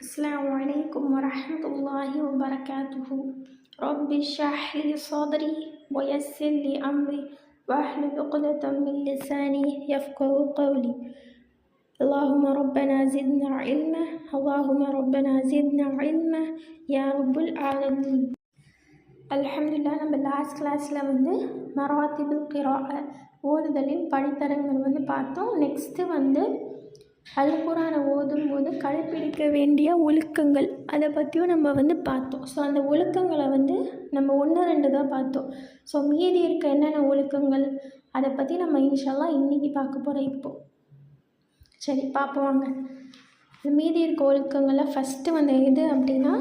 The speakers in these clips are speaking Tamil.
السلام عليكم ورحمة الله وبركاته. رب اشرح لي صدري ويسر لي أمري واحلل عقدة من لساني يفقه قولي. اللهم ربنا زدنا علما اللهم ربنا زدنا علما يا رب العالمين. அல்ஹம்துலில்லாஹ். நம்ம லாஸ்ட் கிளாஸில் மராத்திபுல் கிராஅ ஓதுதலின் படித்தரங்கள் பார்த்தோம். நெக்ஸ்ட்டு அல் குர்ஆனை ஓதும்போது கடைப்பிடிக்க வேண்டிய ஒழுக்கங்கள் அதை பற்றியும் நம்ம பார்த்தோம். ஸோ அந்த ஒழுக்கங்களை நம்ம 1-2 தான் பார்த்தோம். ஸோ மீதி இருக்க என்னென்ன ஒழுக்கங்கள் அதை பற்றி நம்ம இன்ஷா அல்லாஹ் இன்றைக்கி பார்க்க போகிறோம். இப்போது சரி பார்ப்போம் வாங்க. மீதி இருக்க ஒழுக்கங்களில் ஃபஸ்ட்டு எது அப்படின்னா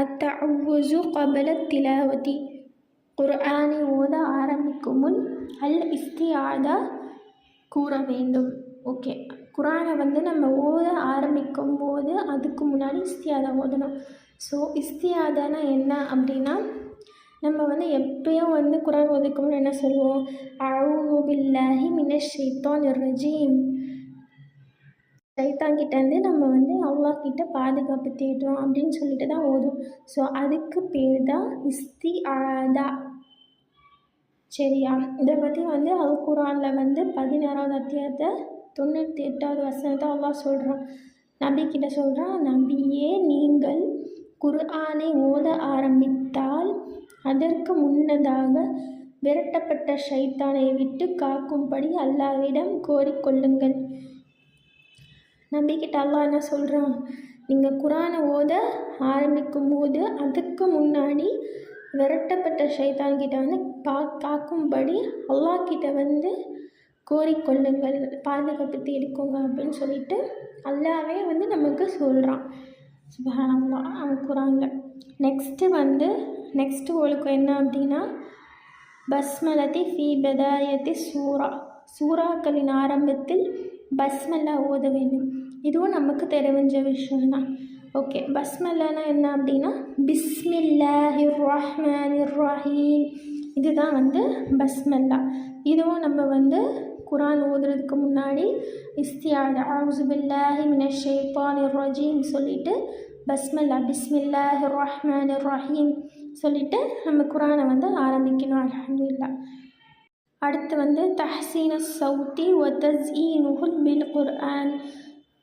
அத்தஅவ்வுஸு கபல திலாவதி, குர்ஆனை ஓத ஆரம்பிக்கும் முன் அல் இஸ்திஆதா கூற வேண்டும். ஓகே, குர்ஆனை நம்ம ஓத ஆரம்பிக்கும் போது அதுக்கு முன்னாடி இஸ்திஆதா ஓதணும். ஸோ இஸ்திஆதானா என்ன அப்படின்னா, நம்ம எப்பயும் குர்ஆன் ஓதுக்கு முன்னாடி என்ன சொல்லுவோம்? அஊது பில்லாஹி மினஷ் ஷைத்தானிர் ரஜீம். சைத்தான்கிட்டேருந்து நம்ம அல்லாஹ் கிட்ட பாதுகாப்பு தேடுறோம் அப்படின்னு சொல்லிட்டு தான் ஓதும். ஸோ அதுக்கு பேர் தான் இஸ்திஆதா. சரியா? இதை பற்றி அல் குர்ஆனில் 16வது அத்தியாயத்தை 98வது வசனத்தை அல்லாஹ் சொல்கிறான். நபிக்கிட்ட சொல்கிறான், நபியே, நீங்கள் குர்ஆனை ஓத ஆரம்பித்தால் அதற்கு முன்னதாக விரட்டப்பட்ட ஷைத்தானை விட்டு காக்கும்படி அல்லாஹ்விடம் கோரிக்கொள்ளுங்கள். நபிக்கிட்ட அல்லாஹ் என்ன சொல்கிறான்? நீங்கள் குர்ஆனை ஓத ஆரம்பிக்கும் போது அதுக்கு முன்னாடி விரட்டப்பட்ட ஷைத்தான்கிட்ட காக்கும்படி அல்லாஹ்கிட்ட கோரிக்கொள்ளுங்கள், பாதுகாப்பு தேடிக்கோங்க அப்படின்னு சொல்லிட்டு அல்லாஹ்வே நமக்கு சொல்கிறான். சுப்ஹானல்லாஹ் அவன் குர்ஆனில். நெக்ஸ்ட்டு ஒழுக்கம் என்ன அப்படின்னா பஸ்மலதி ஃபீ பதாயத்தி சூரா, சூறாக்களின் ஆரம்பத்தில் பஸ்மல்லா ஓத வேண்டும். இதுவும் நமக்கு தெரிஞ்ச விஷயம்தான். ஓகே, பஸ்மல்லானா என்ன அப்படின்னா பிஸ்மில்லாஹிர் ரஹ்மானிர் ரஹீம். இதுதான் பஸ்மல்லா. இதுவும் நம்ம குர்ஆன் ஓதுறதுக்கு முன்னாடி இஸ்திஆதா அஊது பில்லாஹி மினஷ் ஷைத்தானிர் ரஜீம் சொல்லிவிட்டு பஸ்மல்லா பிஸ்மில்லாஹிர் ரஹ்மானிர் ரஹீம் சொல்லிவிட்டு நம்ம குர்ஆனை ஆரம்பிக்கணும். அல்ஹம்துலில்லாஹ். அடுத்து தஹ்சீனு ஸௌத்தி வ தஸ்ஈனுஹுல் பில் குர்ஆன்.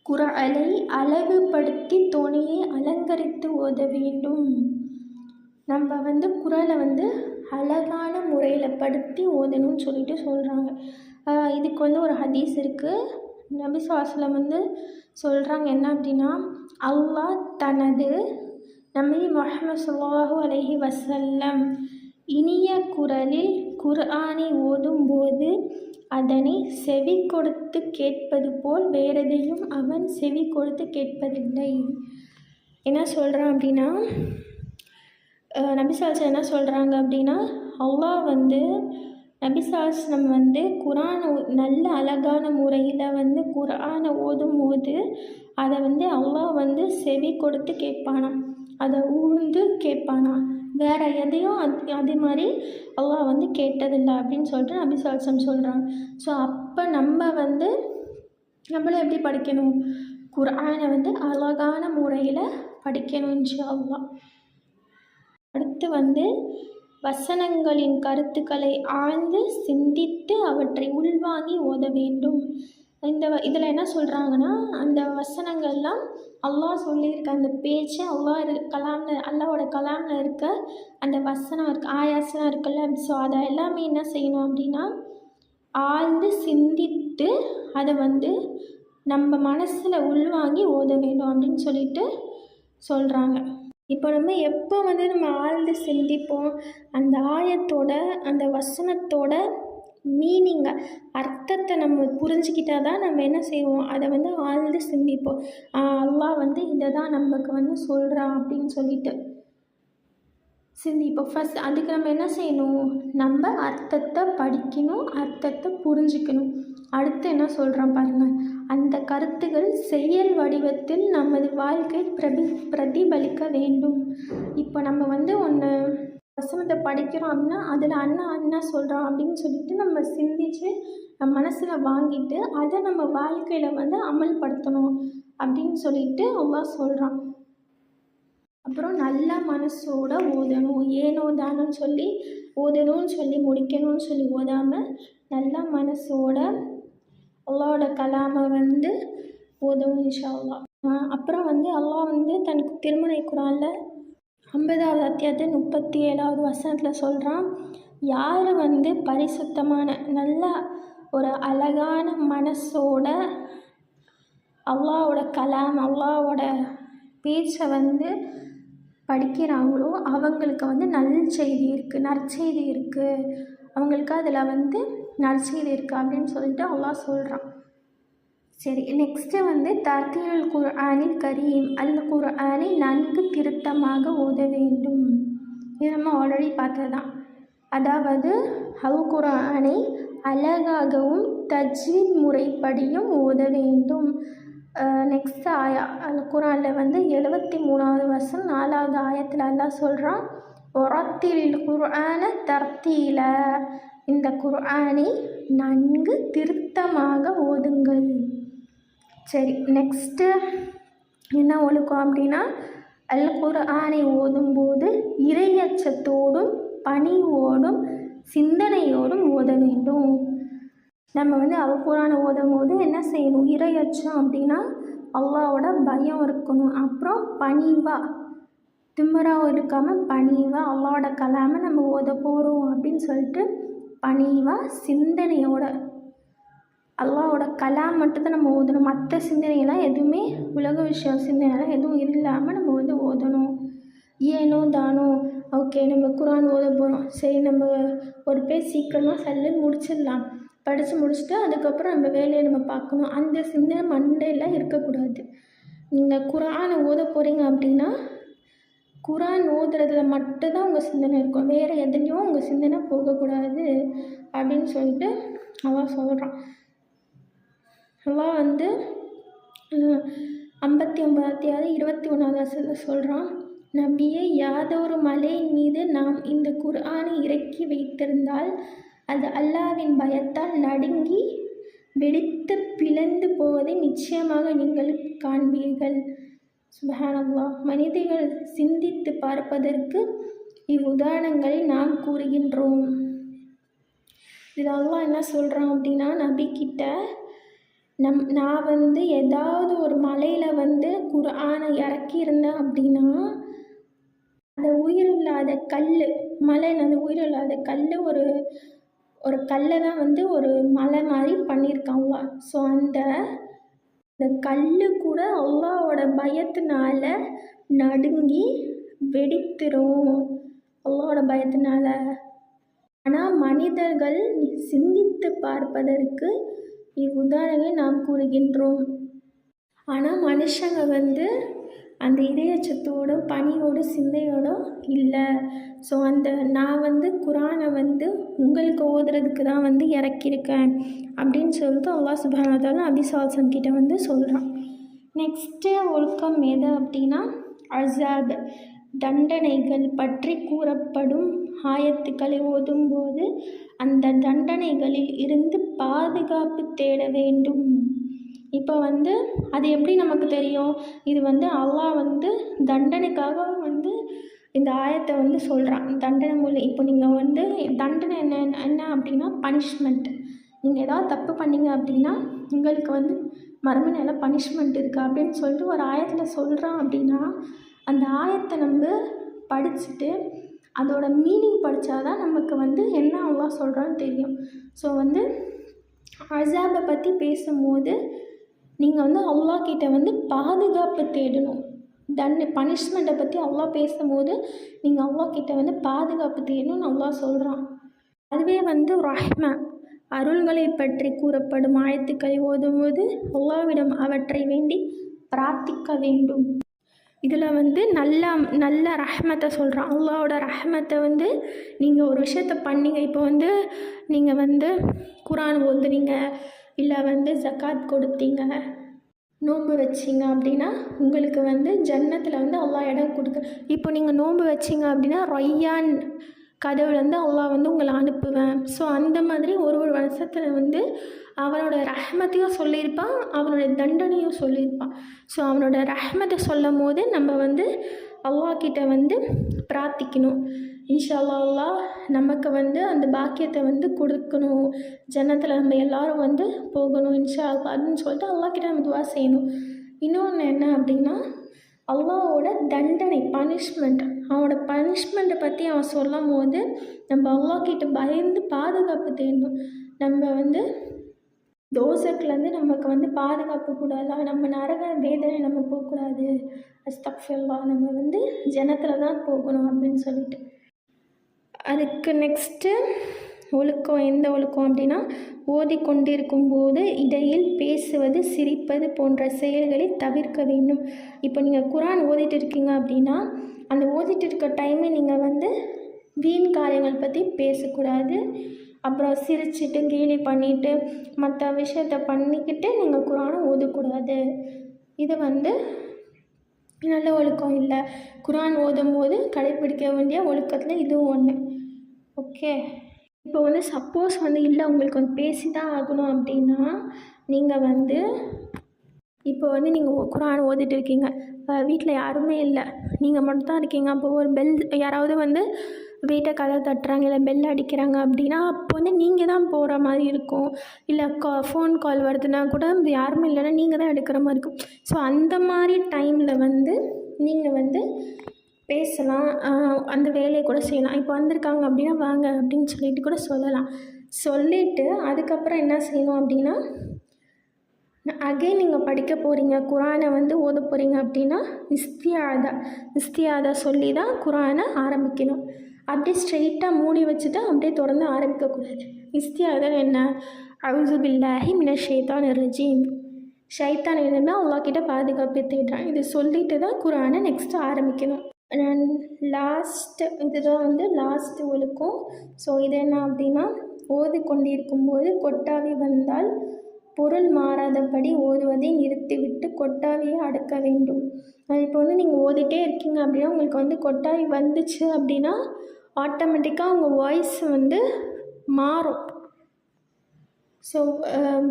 குர்ஆனை அழகுபடுத்தி தொனியை அலங்கரித்து ஓத வேண்டும். நம்ம குர்ஆனை அழகான முறையில் படுத்தி ஓதணும்னு சொல்லிட்டு சொல்கிறாங்க. இதுக்கு ஒரு ஹதீஸ் இருக்குது. நபி ஸல்லல்லாஹு அலைஹி சொல்கிறாங்க என்ன அப்படின்னா, அல்லாஹ் தனது நபி முஹம்மது ஸல்லல்லாஹு அலைஹி வஸல்லம் இனிய குரலில் குர்ஆனை ஓதும்போது அதனை செவி கொடுத்து கேட்பது போல் வேறெதையும் அவன் செவி கொடுத்து கேட்பதில்லை. என்ன சொல்கிறான் அப்படின்னா, நபி ஸல்லல்லாஹு என்ன சொல்கிறாங்க அப்படின்னா, அல்லாஹ் நபி ஸல்லல்லாஹு குர்ஆனை நல்ல அழகான முறையில் குர்ஆனை ஓதும்போது அதை அல்லாஹ் செவி கொடுத்து கேட்பானாம், அதை ஊர்ந்து கேட்பானா, வேறு எதையும் அதே மாதிரி அல்லாஹ் கேட்டதில்லை அப்படின்னு சொல்லிட்டு நபி ஸல்லல்லாஹு சொல்கிறாங்க. ஸோ அப்போ நம்மளும் எப்படி படிக்கணும்? குர்ஆனை அழகான முறையில் படிக்கணும் இன்ஷா அல்லாஹ். அடுத்து வசனங்களின் கருத்துக்களை ஆழ்ந்து சிந்தித்து அவற்றை உள்வாங்கி ஓத வேண்டும். இதில் என்ன சொல்கிறாங்கன்னா, அந்த வசனங்கள்லாம் அல்லாஹ் சொல்லியிருக்க அந்த பேச்சு அல்லாஹோட கலாமில் இருக்க அந்த வசனம் ஆயாசனம் இருக்குல்ல. ஸோ அதை எல்லாமே என்ன செய்யணும் அப்படின்னா ஆழ்ந்து சிந்தித்து அதை நம்ம மனசில் உள்வாங்கி ஓத வேண்டும் அப்படின்னு சொல்லிட்டு சொல்கிறாங்க. இப்போ நம்ம எப்போ நம்ம ஆழ்ந்து சிந்திப்போம், அந்த ஆயத்தோட அந்த வசனத்தோட மீனிங்கை அர்த்தத்தை நம்ம புரிஞ்சுக்கிட்டால் தான் நம்ம என்ன செய்வோம், அதை ஆழ்ந்து சிந்திப்போம். அல்லாஹ் இதை தான் நமக்கு சொல்கிறான் அப்படின்னு சொல்லிட்டு சிந்திப்போம். ஃபஸ்ட் அதுக்கு நம்ம என்ன செய்யணும்? நம்ம அர்த்தத்தை படிக்கணும், அர்த்தத்தை புரிஞ்சிக்கணும். அடுத்து என்ன சொல்கிறான் பாருங்கள், அந்த கருத்துகள் செயல் வடிவத்தில் நமது வாழ்க்கை பிரதிபலிக்க வேண்டும். இப்போ நம்ம ஒன்று வசனத்தை படிக்கிறோம் அப்படின்னா அதில் அண்ணா அண்ணா சொல்கிறான் அப்படின்னு சொல்லிட்டு நம்ம சிந்திச்சு நம்ம மனசில் வாங்கிட்டு அதை நம்ம வாழ்க்கையில் வந்து அமல்படுத்தணும் அப்படின்னு சொல்லிட்டு அல்லாஹ் சொல்கிறான். அப்புறம் நல்ல மனசோட ஓதணும். ஏனோ தானோன்னு சொல்லி ஓதணும்னு சொல்லி முடிக்கணும்னு சொல்லி ஓதாமல் நல்ல மனசோட அல்லாஹோட கலாமை வந்து ஓதணும் இன்ஷா அல்லாஹ். அப்புறம் வந்து அல்லாஹ் வந்து தனக்கு திருமறை குரானில் 50வது அத்தியாயத்தில் 37வது வசனத்தில் சொல்கிறான், யார் வந்து பரிசுத்தமான நல்ல ஒரு அழகான மனசோட அல்லாஹோட கலாம் அல்லாஹோட பேச்சை வந்து படிக்கிறாங்களோ அவங்களுக்கு வந்து நற்செய்தி இருக்குது, அவங்களுக்கு அதில் வந்து நற்செய்தி இருக்குது அப்படின்னு சொல்லிட்டு அல்லாஹ் சொல்கிறான். சரி, நெக்ஸ்ட்டு வந்து தர்தீலுல் குர்ஆனில் கரீம், அல் குர்ஆனை நன்கு திருத்தமாக ஓத வேண்டும். இது நம்ம ஆல்ரெடி பார்த்ததுதான். அதாவது அல் குர்ஆனை அழகாகவும் தஜ்வீத் முறைப்படியும் ஓத வேண்டும். நெக்ஸ்ட் ஆயா அல் குர்ஆனில் வந்து 73வது வசனம் 4வது ஆயத்தில் அல்லாஹ் சொல்கிறான், ஒரத்தில் குர்ஆன தர்தீல, இந்த குர்ஆனை நன்கு திருத்தமாக ஓதுங்கள். சரி, நெக்ஸ்ட்டு என்ன ஒழுக்கம் அப்படின்னா, அல் குர்ஆனை ஓதும்போது இறையச்சத்தோடும் பணிவோடும் சிந்தனையோடும் ஓத வேண்டும். நம்ம வந்து அல் குர்ஆனை ஓதும்போது என்ன செய்யணும், இறையச்சம் அப்படின்னா அல்லாஹ்வோட பயம் இருக்கணும். அப்புறம் பணிவாக திமிராக இருக்காமல் பணிவாக அல்லாஹ்வோட கலாமை நம்ம ஓத போகிறோம் அப்படின்னு சொல்லிட்டு பணிவாக சிந்தனையோட அல்லாஹ்வோட கலாம் மட்டும்தான் நம்ம ஓதணும். மற்ற சிந்தனையெல்லாம் எதுவுமே உலக விஷயம் சிந்தனையெல்லாம் எதுவும் இல்லாமல் நம்ம வந்து ஓதணும். ஏனோ தானோ ஓகே நம்ம குர்ஆன் ஓத போகிறோம், சரி நம்ம ஒரு பேர் சீக்கிரமாக சல்லுன்னு முடிச்சிடலாம், படித்து முடிச்சுட்டு அதுக்கப்புறம் நம்ம வேலையை நம்ம பார்க்கணும், அந்த சிந்தனை மண்டையில் இருக்கக்கூடாது. நீங்கள் குர்ஆனை ஓத போகிறீங்க அப்படின்னா குர்ஆன் ஓதுறதுல மட்டும்தான் உங்கள் சிந்தனை இருக்கும், வேறு எதுலேயும் உங்கள் சிந்தனை போகக்கூடாது அப்படின்னு சொல்லிட்டு அல்லாஹ் சொல்கிறான். அல்லாஹ் வந்து 59வது அத்தியாயம் 21வது வசனத்தில் சொல்கிறான், நபியே, யாதொரு மலையின் மீது நாம் இந்த குர்ஆனை இறக்கி வைத்திருந்தால் அது அல்லாஹ்வின் பயத்தால் நடுங்கி வெடித்து பிளந்து போவதை நிச்சயமாக நீங்கள் காண்பீர்கள். சுப்ஹானல்லாஹ். மனிதர்கள் சிந்தித்து பார்ப்பதற்கு இவ்வுதாரணங்களை நாம் கூறுகின்றோம். இது அல்லாஹ் என்ன சொல்கிறான் அப்படின்னா, நபிக்கிட்ட நான் வந்து ஏதாவது ஒரு மலையில் வந்து குர்ஆனை இறக்கியிருந்தேன் அப்படின்னா அந்த உயிரில்லாத கல் மலையில் அந்த உயிரில்லாத கல் ஒரு கல்லை தான் வந்து ஒரு மலை மாதிரி பண்ணியிருக்காங்க. ஸோ அந்த கல் கூட அல்லாஹ்வோட பயத்தினால நடுங்கி வெடித்திரும், அல்லாஹ்வோட பயத்தினால. ஆனால் மனிதர்கள் சிந்தித்து பார்ப்பதற்கு இவ்வுதாரணங்களை நாம் கூறுகின்றோம். ஆனால் மனுஷங்க வந்து அந்த இதயச்சத்தோட பணியோட சிந்தையோடும் இல்லை. ஸோ நான் வந்து குர்ஆனை வந்து உங்களுக்கு ஓதுறதுக்கு தான் வந்து இறக்கியிருக்கேன் அப்படின்னு சொல்லிட்டு அல்லாஹ் சுப்ஹானஹு வ தஆலா நபி ஸல்லல்லாஹு அலைஹி வஸல்லம் கிட்ட வந்து சொல்கிறான். நெக்ஸ்ட்டு ஒழுக்கம் எது அப்படின்னா, அஸாப் தண்டனைகள் பற்றி கூறப்படும் ஆயத்துக்களை ஓதும்போது அந்த தண்டனைகளில் இருந்து பாதுகாப்பு தேட வேண்டும். இப்போ வந்து அது எப்படி நமக்கு தெரியும், இது வந்து அல்லாஹ் வந்து தண்டனைக்காக வந்து இந்த ஆயத்தை வந்து சொல்கிறான். தண்டனை மூலம் இப்போ நீங்கள் வந்து தண்டனை என்ன அப்படின்னா பனிஷ்மெண்ட். நீங்கள் ஏதாவது தப்பு பண்ணீங்க அப்படின்னா உங்களுக்கு வந்து மறுமையில பனிஷ்மெண்ட் இருக்குது அப்படின்னு சொல்லிட்டு ஒரு ஆயத்தில் சொல்கிறான். அப்படின்னா அந்த ஆயத்தை நம்ம படிச்சுட்டு அதோட மீனிங் படித்தாதான் நமக்கு வந்து என்ன அல்லாஹ் சொல்கிறான்னு தெரியும். ஸோ வந்து அஸாபை பற்றி பேசும்போது நீங்கள் வந்து அல்லாஹ் கிட்ட வந்து பாதுகாப்பு தேடணும். பனிஷ்மெண்ட்டை பற்றி அல்லாஹ் பேசும்போது நீங்கள் அல்லாஹ் கிட்ட வந்து பாதுகாப்பு தேடணும்னு அல்லாஹ் சொல்கிறான். அதுவே வந்து ரஹ்மா அருள்களை பற்றி கூறப்படும் ஆயத்துக்களை ஓதும்போது அல்லாஹ்விடம் அவற்றை வேண்டி பிரார்த்திக்க வேண்டும். இதில் வந்து நல்ல ரஹ்மத்தை சொல்கிறான். அல்லாஹ்வோட ரஹ்மத்தை வந்து நீங்கள் ஒரு விஷயத்த பண்ணீங்க, இப்போ வந்து நீங்கள் வந்து குர்ஆன் ஓதுறீங்க, இல்லை வந்து ஜக்காத் கொடுத்தீங்க, நோன்பு வச்சிங்க அப்படின்னா உங்களுக்கு வந்து ஜன்னத்தில் வந்து அல்லாஹ் இடம் கொடுக்க. இப்போ நீங்கள் நோன்பு வச்சிங்க அப்படின்னா ரொய்யான் கதவுலேருந்து அல்லாஹ் வந்து உங்களை அனுப்புவேன். ஸோ அந்த மாதிரி ஒரு வருஷத்தில் வந்து அவனோட ரஹ்மத்தையும் சொல்லியிருப்பான், அவனோட தண்டனையும் சொல்லியிருப்பான். ஸோ அவனோட ரஹ்மத்தை சொல்லும் போது நம்ம வந்து அல்லாஹ்கிட்ட வந்து பிரார்த்திக்கணும். இன்ஷா அல்லாஹ் நமக்கு வந்து அந்த பாக்கியத்தை வந்து கொடுக்கணும், ஜன்னத்தில் நம்ம எல்லோரும் வந்து போகணும் இன்ஷா அல்லாஹ் அப்படின்னு சொல்லிட்டு அல்லாஹ்கிட்ட நம்ம துவா செய்யணும். இன்னொன்று என்ன அப்படின்னா, அல்லாஹோட தண்டனை பனிஷ்மெண்ட், அவனோட பனிஷ்மெண்ட்டை பற்றி அவன் சொல்லும் போது நம்ம அல்லாஹ்கிட்ட பயந்து பாதுகாப்பு தேடணும். நம்ம வந்து தோசைக்குலேருந்து நமக்கு வந்து பாதுகாப்பு கூடாதா, நம்ம நரக வேதனை நம்ம போகக்கூடாது, அஸ்தக்ஃபிருல்லாஹ் நம்ம வந்து ஜன்னத்தில் தான் போகணும் அப்படின்னு சொல்லிட்டு. அதுக்கு நெக்ஸ்ட்டு ஒழுக்கம், எந்த ஒழுக்கம் அப்படின்னா, ஓதிக்கொண்டிருக்கும் போது இடையில் பேசுவது, சிரிப்பது போன்ற செயல்களை தவிர்க்க வேண்டும். இப்போ நீங்கள் குரான் ஓதிட்டு இருக்கீங்க அப்படின்னா அந்த ஓதிட்டு இருக்க டைமே நீங்கள் வந்து வீண் காரியங்கள் பற்றி பேசக்கூடாது. அப்புறம் சிரிச்சுட்டு கேலி பண்ணிவிட்டு மற்ற விஷயத்த பண்ணிக்கிட்டு நீங்கள் குரானை ஓதக்கூடாது. இது வந்து நல்ல ஒழுக்கம் இல்லை. குரான் ஓதும் போது கடைப்பிடிக்க வேண்டிய ஒழுக்கத்தில் இதுவும் ஒன்று. ஓகே, இப்போ வந்து சப்போஸ் வந்து இல்லை உங்களுக்கு வந்து பேசி தான் ஆகணும் அப்படின்னா, நீங்கள் வந்து இப்போ வந்து நீங்கள் குரான் ஓதிட்டு இருக்கீங்க, வீட்டில் யாருமே இல்லை, நீங்கள் மட்டும் தான் இருக்கீங்க. அப்போ ஒரு பெல், யாராவது வந்து வீட்டை கதவை தட்டுறாங்க இல்லை பெல் அடிக்கிறாங்க அப்படின்னா அப்போ வந்து நீங்கள் தான் போகிற மாதிரி இருக்கும். இல்லை ஃபோன் கால் வருதுன்னா கூட யாருமே இல்லைன்னா நீங்கள் தான் எடுக்கிற மாதிரி இருக்கும். ஸோ அந்த மாதிரி டைமில் வந்து நீங்கள் வந்து பேசலாம், அந்த வேலையை கூட செய்யலாம். இப்போ வந்திருக்காங்க அப்படின்னா வாங்க அப்படின்னு சொல்லிட்டு கூட சொல்லலாம். சொல்லிவிட்டு அதுக்கப்புறம் என்ன செய்யணும் அப்படின்னா, அகைன் நீங்கள் படிக்க போகிறீங்க, குரானை வந்து ஓத போகிறீங்க அப்படின்னா இஸ்தியாதா சொல்லி தான் குரானை ஆரம்பிக்கணும். அப்படியே ஸ்ட்ரெயிட்டாக மூடி வச்சுட்டு அப்படியே தொடர்ந்து ஆரம்பிக்கக்கூடாது. இஸ்தியாதா என்ன, அவுஸு பில்லாஹி மினஷ் ஷைத்தானிர் ரஜீம், ஷைத்தான் இருந்தால் அல்லாஹ்கிட்ட பாதுகாப்பு தேடுறான், இது சொல்லிட்டு தான் குரானை நெக்ஸ்ட்டு ஆரம்பிக்கணும். இதுதான் வந்து லாஸ்ட்டு ஒழுக்கம். ஸோ இது என்ன அப்படின்னா, ஓதி கொண்டிருக்கும்போது கொட்டாவி வந்தால் பொருள் மாறாதபடி ஓதுவதை நிறுத்திவிட்டு கொட்டாவியை அடக்க வேண்டும். இப்போ வந்து நீங்கள் ஓதிட்டே இருக்கீங்க அப்படின்னா உங்களுக்கு வந்து கொட்டாவி வந்துச்சு அப்படின்னா ஆட்டோமேட்டிக்காக உங்கள் வாய்ஸ் வந்து மாறும். ஸோ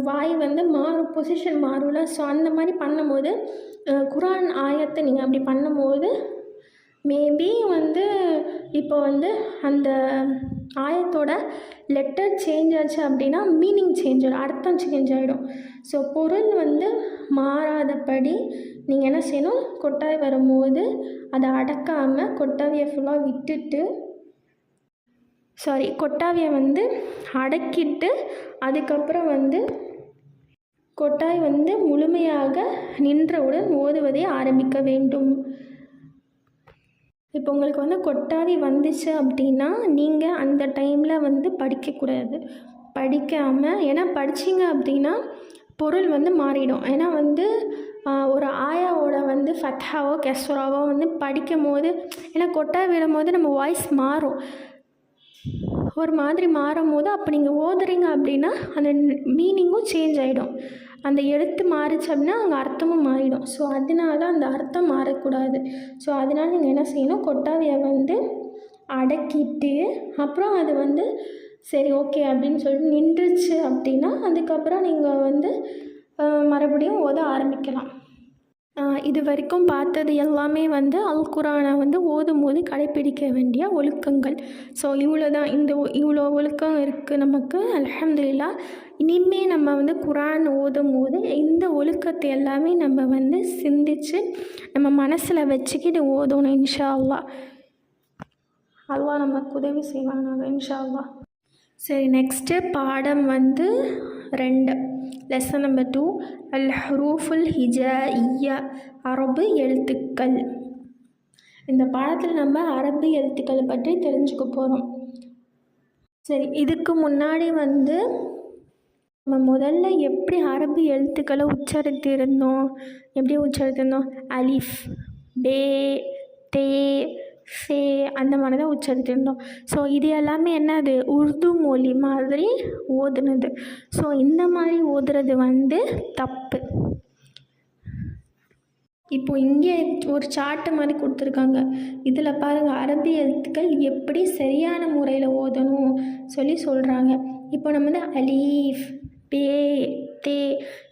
வாய் வந்து மாறும், பொசிஷன் மாறும்ல. ஸோ அந்த மாதிரி பண்ணும்போது குரான் ஆயத்தை நீங்கள் அப்படி பண்ணும்போது மேபி வந்து இப்போ வந்து அந்த ஆயத்தோட லெட்டர் சேஞ்ச் ஆச்சு அப்படின்னா மீனிங் சேஞ்ச் ஆகிடும், அர்த்தம் சேஞ்ச் ஆகிடும். ஸோ பொருள் வந்து மாறாதபடி நீங்கள் என்ன செய்யணும், கொட்டாவி வரும்போது அதை அடக்காமல் கொட்டாவியை ஃபுல்லாக விட்டுட்டு, கொட்டாவியை வந்து அடக்கிட்டு அதுக்கப்புறம் வந்து கொட்டாய் வந்து முழுமையாக நின்றவுடன் ஓதுவதை ஆரம்பிக்க வேண்டும். இப்போ உங்களுக்கு வந்து கொட்டாவி வந்துச்சு அப்படின்னா நீங்கள் அந்த டைமில் வந்து படிக்கக்கூடாது, படிக்காமல், ஏன்னா படிச்சிங்க அப்படின்னா பொருள் வந்து மாறிடும். ஏன்னா வந்து ஒரு ஆயாவோட வந்து ஃபத்ஹாவோ கெஸ்ராவோ வந்து படிக்கும் போது, ஏன்னா கொட்டாவி விடும்போது நம்ம வாய்ஸ் மாறும், ஒரு மாதிரி மாறும் போது அப்போ நீங்கள் ஓதுறீங்க அப்படின்னா அந்த மீனிங்கும் சேஞ்ச் ஆகிடும். அந்த எழுத்து மாறிச்சு அப்படின்னா அங்கே அர்த்தமும் மாறிடும். ஸோ அதனால அந்த அர்த்தம் மாறக்கூடாது. ஸோ அதனால நீங்கள் என்ன செய்யணும், கொட்டாவியை வந்து அடக்கிட்டு அப்புறம் அது வந்து சரி ஓகே அப்படின்னு சொல்லிட்டு நின்றுச்சு அப்படின்னா அதுக்கப்புறம் நீங்கள் வந்து மறுபடியும் ஓத ஆரம்பிக்கலாம். இது வரைக்கும் பார்த்தது எல்லாமே வந்து அல் குரானை வந்து ஓதும் போது கடைப்பிடிக்க வேண்டிய ஒழுக்கங்கள். ஸோ இவ்வளோ தான், இவ்வளோ ஒழுக்கம் இருக்குது நமக்கு, அல்ஹம்துலில்லாஹ். இனிமேல் நம்ம வந்து குரான் ஓதும் போது இந்த ஒழுக்கத்தை எல்லாமே நம்ம வந்து சிந்தித்து நம்ம மனசில் வச்சுக்கிட்டு ஓதணும் இன்ஷா அல்லாஹ். அல்லாஹ் நமக்கு உதவி செய்வானாங்க இன்ஷா அல்லாஹ். சரி, நெக்ஸ்ட்டு பாடம் வந்து 2, லெசன் நம்பர் 2, அல் ஹுரூஃபுல் ஹிஜாஇய்யா, அரபு எழுத்துக்கள். இந்த பாடத்தில் நம்ம அரபு எழுத்துக்களை பற்றி தெரிஞ்சுக்க போகிறோம். சரி, இதுக்கு முன்னாடி வந்து நம்ம முதல்ல எப்படி அரபு எழுத்துக்களை உச்சரித்திருந்தோம், அலிஃப், பே, தே, ஃபே அந்த மாதிரி தான் உச்சரித்திருந்தோம். ஸோ இது எல்லாமே என்னது, உருது மொழி மாதிரி ஓதுனது. ஸோ இந்த மாதிரி ஓதுறது வந்து தப்பு. இப்போ இங்கே ஒரு சார்ட்டு மாதிரி கொடுத்துருக்காங்க. இதில் பாருங்கள் அரபி எழுத்துக்கள் எப்படி சரியான முறையில் ஓதணும் சொல்கிறாங்க. இப்போ நம்ம வந்து அலீஃப், பே, தே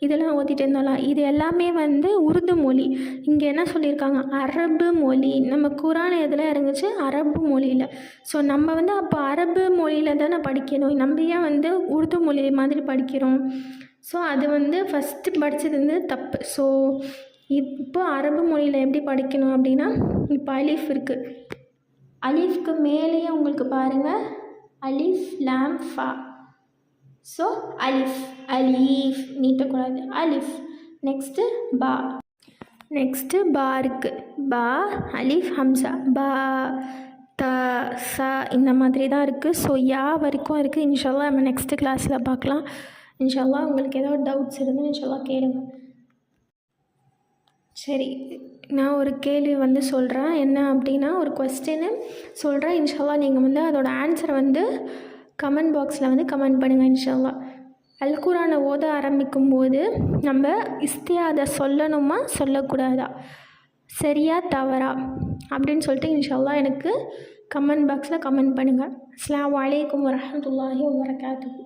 இதெல்லாம் ஓதிட்டு இருந்தாலும் இது எல்லாமே வந்து உருது மொழி. இங்கே என்ன சொல்லியிருக்காங்க, அரபு மொழி. நம்ம குரான் எதில் இறங்குச்சு, அரபு மொழியில். ஸோ நம்ம வந்து அப்போ அரபு மொழியில் தானே படிக்கணும். நம்ம ஏன் வந்து உருது மொழி மாதிரி படிக்கிறோம்? ஸோ அது வந்து ஃபஸ்ட்டு படித்தது வந்து தப்பு. ஸோ இப்போ அரபு மொழியில் எப்படி படிக்கணும் அப்படின்னா, இப்போ அலிஃப் இருக்குது. அலிஃப்க்கு மேலேயே உங்களுக்கு பாருங்கள் அலிஃப் லாம் ஃபா. ஸோ அலிஃப், அலீஃப் நீட்டக்கூடாது, அலிஃப். நெக்ஸ்ட்டு பா. நெக்ஸ்ட்டு பா இருக்குது. பா, அலிஃப், ஹம்சா, பா, த, ச இந்த மாதிரி தான் இருக்குது. ஸோ யா வரைக்கும் இருக்குது. இன்ஷால்லா நம்ம நெக்ஸ்ட்டு கிளாஸில் பார்க்கலாம். இன்ஷால்லா உங்களுக்கு ஏதாவது டவுட்ஸ் இருந்தால் இன்ஷால்லா கேளுங்க. சரி, நான் ஒரு கேள்வி வந்து சொல்கிறேன். என்ன அப்படின்னா, ஒரு கொஸ்டின்னு சொல்கிறேன். இன்ஷால்லா நீங்கள் வந்து அதோடய ஆன்சரை வந்து கமெண்ட் பாக்ஸில் வந்து கமெண்ட் பண்ணுங்கள். இன்ஷால்லா அல் குரானை ஓத ஆரம்பிக்கும் போது நம்ம இஸ்தியாதை சொல்லணுமா சொல்லக்கூடாதா, சரியா தவறா அப்படின்னு சொல்லிட்டு இன்ஷால்லா எனக்கு கமெண்ட் பாக்ஸில் கமெண்ட் பண்ணுங்கள். அஸ்ஸலாமு அலைக்கும் வரஹ்மத்துல்லாஹி வபரகாத்துஹு.